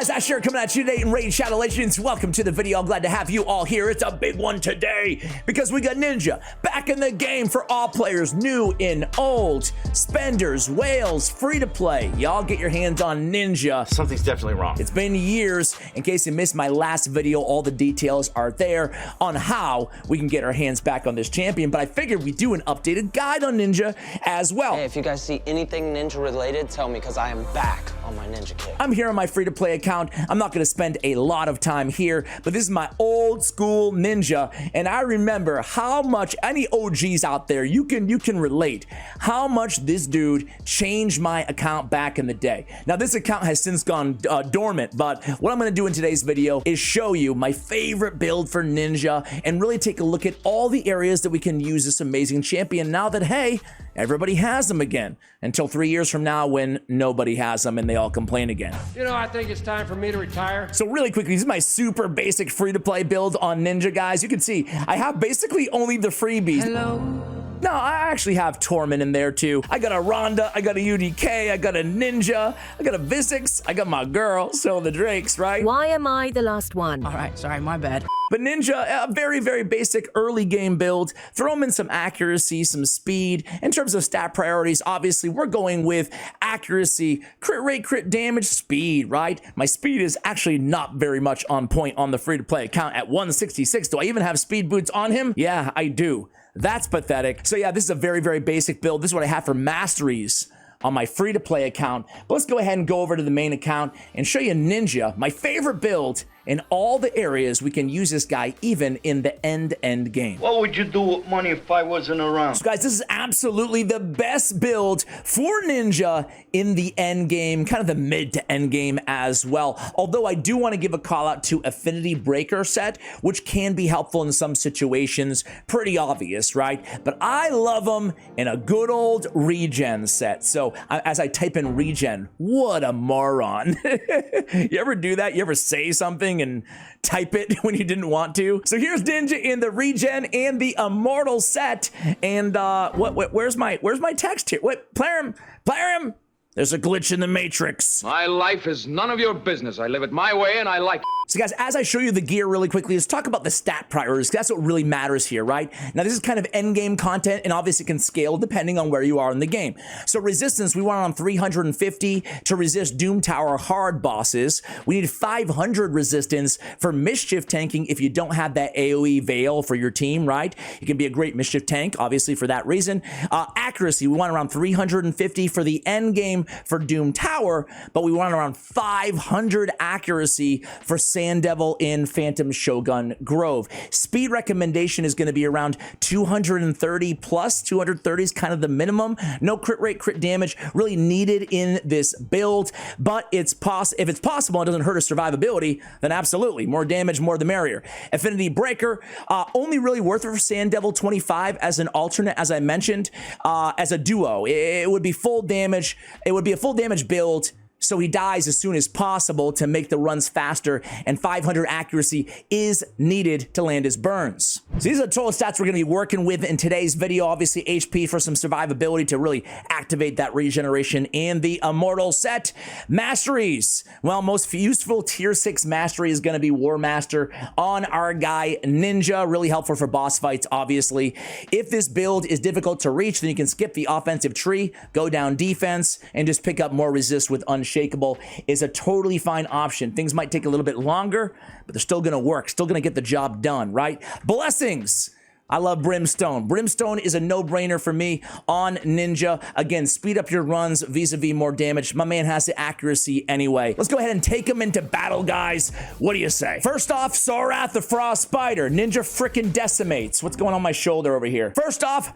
guys, Asher coming at you today in Raid Shadow Legends. Welcome to the video. I'm glad to have you all here. It's a big one today because we got Ninja back in the game for all players, new and old, spenders, whales, free to play. Y'all get your hands on Ninja. Something's definitely wrong. It's been years. In case you missed my last video, all the details are there on how we can get our hands back on this champion, but I figured we'd do an updated guide on Ninja as well. Hey, if you guys see anything Ninja related, tell me, because I am back on my Ninja kick. I'm here on my free-to-play account. I'm not going to spend a lot of time here, but this is my old school Ninja, and I remember how much, any OGs out there, you can relate how much this dude changed my account back in the day. Now, this account has since gone dormant, but what I'm going to do in today's video is show you my favorite build for Ninja and really take a look at all the areas that we can use this amazing champion now that, hey, everybody has them again, until 3 years from now when nobody has them and they all complain again. You know, I think it's time for me to retire. So really quickly, this is my super basic free-to-play build on Ninja, guys. You can see I have basically only the freebies. Hello. No, I actually have Torment in there too. I got a Rhonda, I got a UDK, I got a Ninja, I got a Visix, I got my girl, so the Drakes, right? Why am I the last one? All right, sorry, my bad. But Ninja, a very, very basic early game build. Throw them in some accuracy, some speed. In terms of stat priorities, obviously, we're going with accuracy, crit rate, crit damage, speed, right? My speed is actually not very much on point on the free-to-play account at 166. Do I even have speed boots on him? Yeah, I do. That's pathetic. So yeah, this is a very, very basic build. This is what I have for masteries on my free-to-play account. But let's go ahead and go over to the main account and show you Ninja, my favorite build in all the areas we can use this guy, even in the end game. What would you do with money if I wasn't around? So guys, this is absolutely the best build for Ninja in the end game, kind of the mid to end game as well. Although I do want to give a call out to Affinity Breaker set, which can be helpful in some situations. Pretty obvious, right? But I love them in a good old regen set. So as I type in regen, what a moron. You ever do that? You ever say something and type it when you didn't want to? So here's Ninja in the regen and the immortal set. And where's my text here? What, Plarium? There's a glitch in the matrix. My life is none of your business. I live it my way and I like it. So guys, as I show you the gear really quickly, let's talk about the stat priorities. That's what really matters here, right? Now, this is kind of end game content, and obviously it can scale depending on where you are in the game. So resistance, we want on 350 to resist Doom Tower hard bosses. We need 500 resistance for mischief tanking if you don't have that AoE veil for your team, right? You can be a great mischief tank, obviously, for that reason. Accuracy, we want around 350 for the end game for Doom Tower, but we want around 500 accuracy for Sand Devil in Phantom Shogun Grove. Speed recommendation is going to be around 230 plus. 230 is kind of the minimum. No crit rate, crit damage really needed in this build, but if it's possible and doesn't hurt his survivability, then absolutely. More damage, more the merrier. Affinity Breaker, only really worth it for Sand Devil 25 as an alternate, as I mentioned, as a duo. It would be full damage. It would be a full damage build, so he dies as soon as possible to make the runs faster, and 500 accuracy is needed to land his burns. So these are the total stats we're going to be working with in today's video. Obviously, HP for some survivability to really activate that regeneration in the immortal set. Masteries. Well, most useful tier 6 mastery is going to be War Master on our guy Ninja. Really helpful for boss fights, obviously. If this build is difficult to reach, then you can skip the offensive tree, go down defense, and just pick up more resist with Unshakable. Is a totally fine option. Things might take a little bit longer, but they're still going to work, still going to get the job done, right? Blessings. I love Brimstone. Brimstone is a no-brainer for me on Ninja. Again, speed up your runs vis-a-vis more damage. My man has the accuracy anyway. Let's go ahead and take him into battle, guys. What do you say? First off, Sorath the Frost Spider. Ninja frickin' decimates. What's going on my shoulder over here? First off,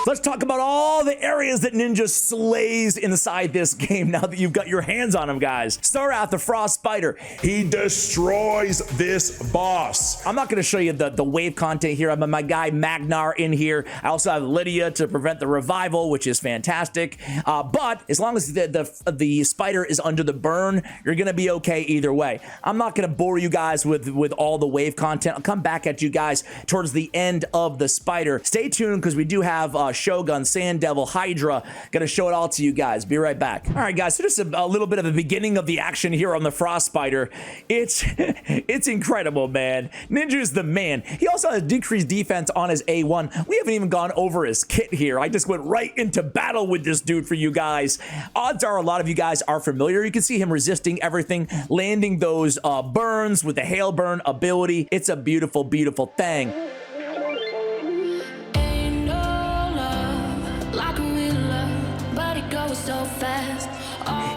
let's talk about all the areas that Ninja slays inside this game now that you've got your hands on him, guys. Sorath the Frost Spider. He destroys this boss. I'm not going to show you the wave content here. I have my guy Magnar in here. I also have Lydia to prevent the revival, which is fantastic. But as long as the spider is under the burn, you're gonna be okay either way. I'm not gonna bore you guys with all the wave content. I'll come back at you guys towards the end of the spider. Stay tuned because we do have Shogun, Sand Devil, Hydra. Gonna show it all to you guys. Be right back. All right, guys. So just a little bit of the beginning of the action here on the Frost Spider. It's incredible, man. Ninja's the man. He also has decreased defense on his A1. We haven't even gone over his kit here. I just went right into battle with this dude for you guys. Odds are a lot of you guys are familiar. You can see him resisting everything, landing those burns with the hail burn ability. It's a beautiful, beautiful thing. Ain't no love like a real love, but it goes so fast.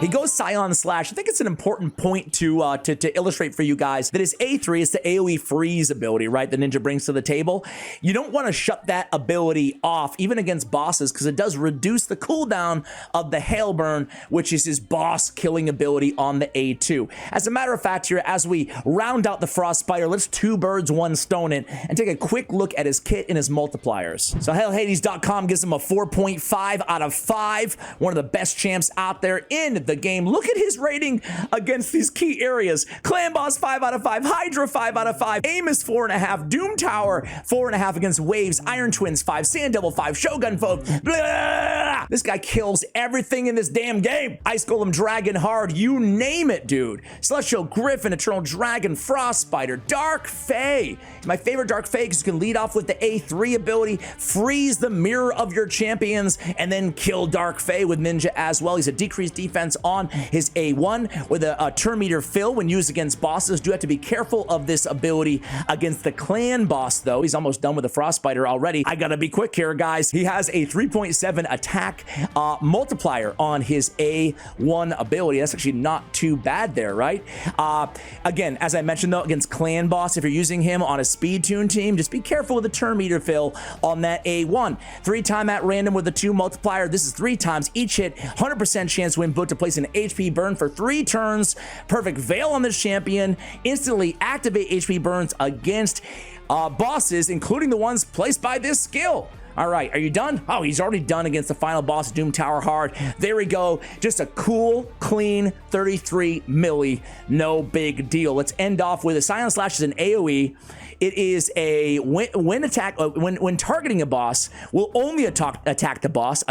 He goes Scion Slash. I think it's an important point to illustrate for you guys that his A3 is the AoE freeze ability, right? The ninja brings to the table. You don't want to shut that ability off, even against bosses, because it does reduce the cooldown of the Hail Burn, which is his boss killing ability on the A2. As a matter of fact, here, as we round out the Frost Spider, let's two birds, one stone it, and take a quick look at his kit and his multipliers. So HellHades.com gives him a 4.5 out of 5. One of the best champs out there in the game. Look at his rating against these key areas. Clan Boss 5 out of 5, Hydra 5 out of 5, Amos 4.5, Doom Tower 4.5 against Waves, Iron Twins 5, Sand Devil 5, Shogun Folk. Blah! This guy kills everything in this damn game. Ice Golem, Dragon Hard, you name it, dude. Celestial Griffin, Eternal Dragon, Frost Spider, Dark Fae. My favorite Dark Fae because you can lead off with the A3 ability, freeze the mirror of your champions, and then kill Dark Fae with Ninja as well. He's a decreased defense on his A1 with a turn meter fill when used against bosses. Do have to be careful of this ability against the clan boss, though. He's almost done with the Frost Spider already. I gotta be quick here, guys. He has a 3.7 attack multiplier on his A1 ability. That's actually not too bad there, right? Again, as I mentioned, though, against clan boss, if you're using him on a speed tune team, just be careful with the turn meter fill on that A1. 3 times at random with the 2 multiplier. This is 3 times each hit, 100% chance to win, but to place an HP burn for 3 turns. Perfect Veil on this champion. Instantly activate HP burns against bosses, including the ones placed by this skill. All right, are you done? Oh, he's already done against the final boss, Doom Tower Hard. There we go. Just a cool, clean 33 milli. No big deal. Let's end off with a Scion Slash is an AoE. It is a when targeting a boss, will only attack the boss.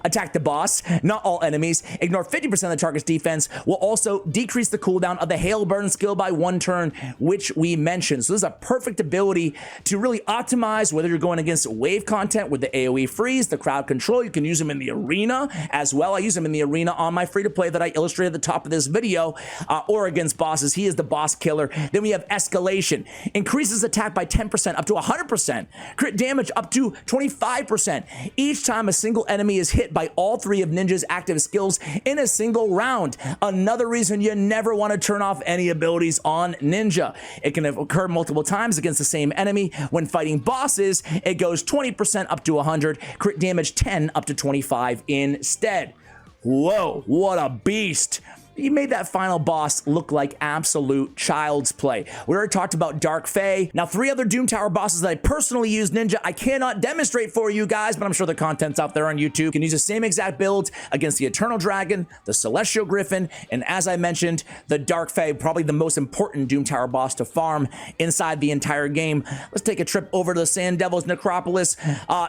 Attack the boss, not all enemies. Ignore 50% of the target's defense. Will also decrease the cooldown of the Hail Burn skill by 1 turn, which we mentioned. So this is a perfect ability to really optimize whether you're going against wave content with the AoE freeze, the crowd control. You can use them in the arena as well. I use them in the arena on my free-to-play that I illustrated at the top of this video, or against bosses. He is the boss killer. Then we have Escalation. Increases attack by 10% up to 100%. Crit damage up to 25%. Each time a single enemy is hit by all 3 of Ninja's active skills in a single round. Another reason you never want to turn off any abilities on Ninja. It can occur multiple times against the same enemy. When fighting bosses, it goes 20% up to 100, crit damage 10 up to 25 instead. Whoa, what a beast. He made that final boss look like absolute child's play. We already talked about Dark Fae. Now, 3 other Doom Tower bosses that I personally use Ninja. I cannot demonstrate for you guys, but I'm sure the content's out there on YouTube. You can use the same exact build against the Eternal Dragon, the Celestial Griffin, and as I mentioned, the Dark Fae, probably the most important Doom Tower boss to farm inside the entire game. Let's take a trip over to the Sand Devils Necropolis.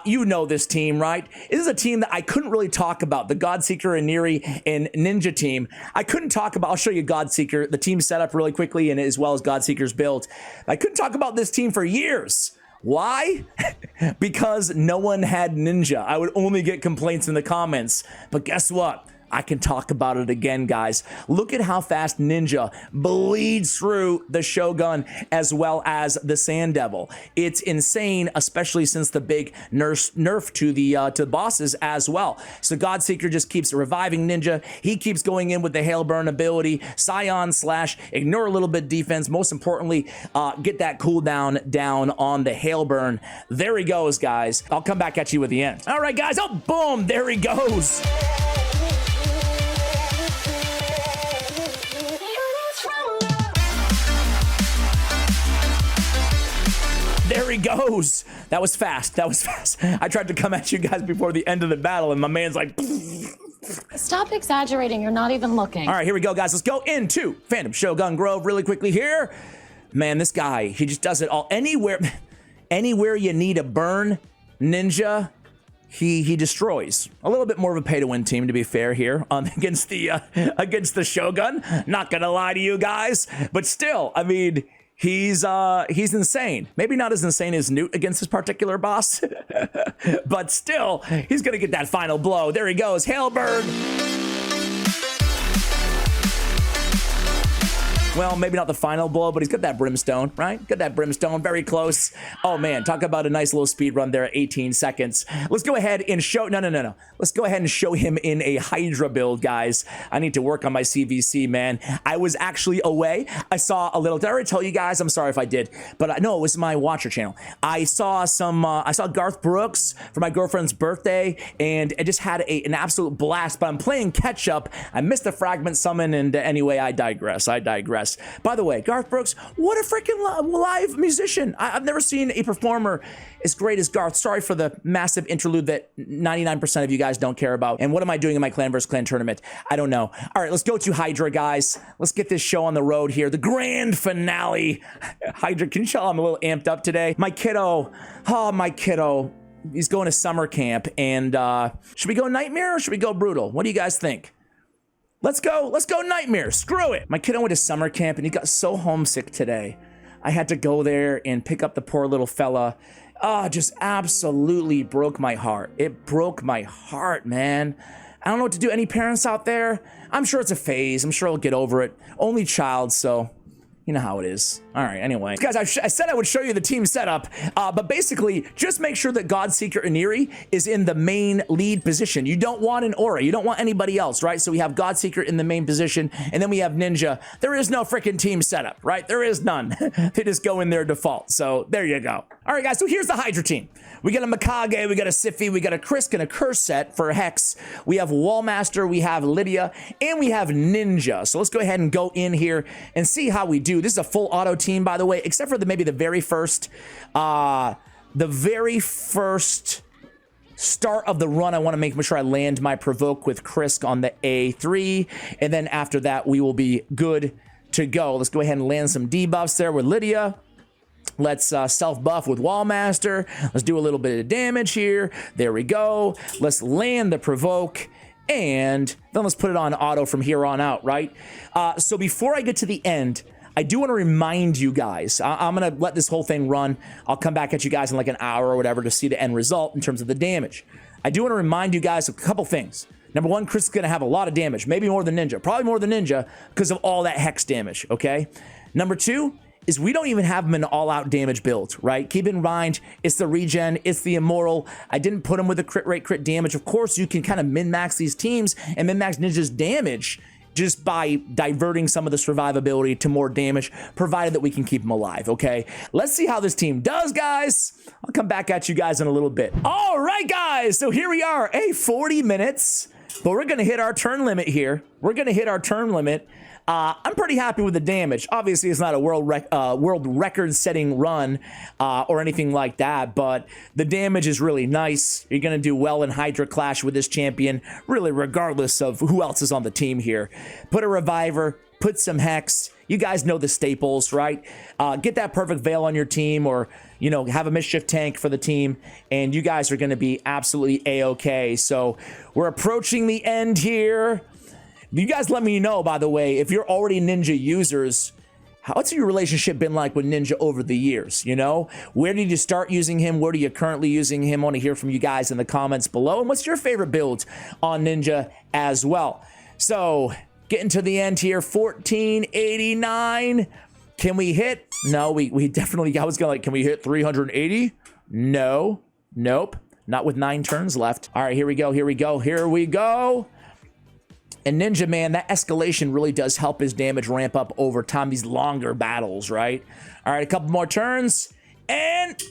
You know this team, right? This is a team that I couldn't really talk about. The Godseeker and Neri and Ninja team. I couldn't talk about, I'll show you Godseeker, the team set up really quickly, and as well as Godseeker's build. I couldn't talk about this team for years. Why? Because no one had Ninja. I would only get complaints in the comments. But guess what? I can talk about it again, guys. Look at how fast Ninja bleeds through the Shogun as well as the Sand Devil. It's insane, especially since the big nerf to the bosses as well. So Godseeker just keeps reviving Ninja. He keeps going in with the Hail Burn ability, Scion Slash, ignore a little bit defense. Most importantly, get that cooldown down on the Hail Burn. There he goes, guys. I'll come back at you at the end. All right, guys. Oh, boom. There he goes. goes. That was fast. That was fast. I tried to come at you guys before the end of the battle, and my man's like... Stop exaggerating. You're not even looking. All right, here we go, guys. Let's go into Phantom Shogun Grove really quickly here. Man, this guy, he just does it all. Anywhere you need a burn, Ninja, he destroys. A little bit more of a pay-to-win team, to be fair, here against the Shogun. Not gonna lie to you guys, but still, I mean, he's insane. Maybe not as insane as Newt against this particular boss, but still, he's gonna get that final blow. There he goes, Hailbird. Well, maybe not the final blow, but he's got that brimstone, right? Got that brimstone, very close. Oh man, talk about a nice little speed run there at 18 seconds. Let's go ahead and show, no. Let's go ahead and show him in a Hydra build, guys. I need to work on my CVC, man. I was actually away. I saw a little, did I already tell you guys? I'm sorry if I did, but no, it was my Watcher channel. I saw I saw Garth Brooks for my girlfriend's birthday, and I just had an absolute blast, but I'm playing catch up. I missed the fragment summon, and anyway, I digress. By the way, Garth Brooks, what a freaking live musician. I've never seen a performer as great as Garth. Sorry for the massive interlude that 99% of you guys don't care about. And what am I doing in my Clan vs. Clan tournament? I don't know. All right, let's go to Hydra, guys. Let's get this show on the road here. The grand finale. Hydra, can you tell I'm a little amped up today? My kiddo, he's going to summer camp. And should we go Nightmare or should we go Brutal? What do you guys think? Let's go Nightmare. Screw it. My kiddo went to summer camp and he got so homesick today. I had to go there and pick up the poor little fella. Just absolutely broke my heart. It broke my heart, man. I don't know what to do. Any parents out there? I'm sure it's a phase. I'm sure I'll get over it. Only child, so you know how it is. All right, anyway. Guys, I said I would show you the team setup, but basically, just make sure that Godseeker Iniri is in the main lead position. You don't want an Aura. You don't want anybody else, right? So we have Godseeker in the main position, and then we have Ninja. There is no freaking team setup, right? There is none. They just go in their default. So there you go. All right, guys, so here's the Hydra team. We got a Mikage, we got a Siphi, we got a Krisk and a Curse set for Hex. We have Wallmaster, we have Lydia, and we have Ninja. So let's go ahead and go in here and see how we do. This is a full auto team, by the way, except for maybe the very first start of the run. I want to make sure I land my Provoke with Krisk on the A3, and then after that, we will be good to go. Let's go ahead and land some debuffs there with Lydia. Let's self-buff with Wallmaster. Let's do a little bit of damage here. There we go. Let's land the Provoke, and then let's put it on auto from here on out, right? So before I get to the end, I do want to remind you guys, I'm going to let this whole thing run. I'll come back at you guys in like an hour or whatever to see the end result in terms of the damage. I do want to remind you guys of a couple things. Number one, Chris is going to have a lot of damage, maybe more than Ninja, probably more than Ninja because of all that Hex damage, okay? Number two is we don't even have him in all-out damage build, right? Keep in mind, it's the regen, it's the immoral. I didn't put him with a crit rate, crit damage. Of course, you can kind of min-max these teams and min-max Ninja's damage just by diverting some of the survivability to more damage, provided that we can keep him alive, okay? Let's see how this team does, guys. I'll come back at you guys in a little bit. All right, guys, so here we are, 40 minutes, but we're gonna hit our turn limit here. We're gonna hit our turn limit. I'm pretty happy with the damage. Obviously, it's not a world record-setting run or anything like that, but the damage is really nice. You're going to do well in Hydra Clash with this champion, really regardless of who else is on the team here. Put a Reviver, put some Hex. You guys know the staples, right? Get that Perfect Veil on your team, or, you know, have a Mischief Tank for the team, and you guys are going to be absolutely A-okay. So we're approaching the end here. You guys let me know, by the way, if you're already Ninja users, what's your relationship been like with Ninja over the years, you know? Where did you start using him? Where are you currently using him? I want to hear from you guys in the comments below. And what's your favorite build on Ninja as well? So, getting to the end here, 1489. Can we hit? No, we definitely, I was going to like, can we hit 380? No, nope, not with 9 turns left. All right, here we go, here we go, here we go. And Ninja, man, that escalation really does help his damage ramp up over time, these longer battles, right? All right, a couple more turns, and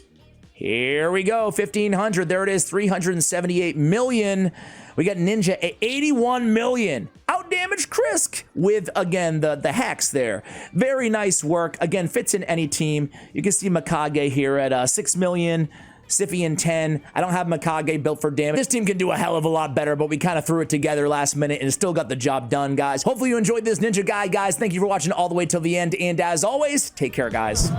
here we go, 1,500. There it is, 378 million. We got Ninja at 81 million. Out-damaged Krisk with, again, the Hex there. Very nice work. Again, fits in any team. You can see Mikage here at 6 million. Siphian 10. I don't have Mikage built for damage. This team can do a hell of a lot better, but we kind of threw it together last minute and it still got the job done, guys. Hopefully you enjoyed this Ninja Guide, guys. Thank you for watching all the way till the end. And as always, take care, guys.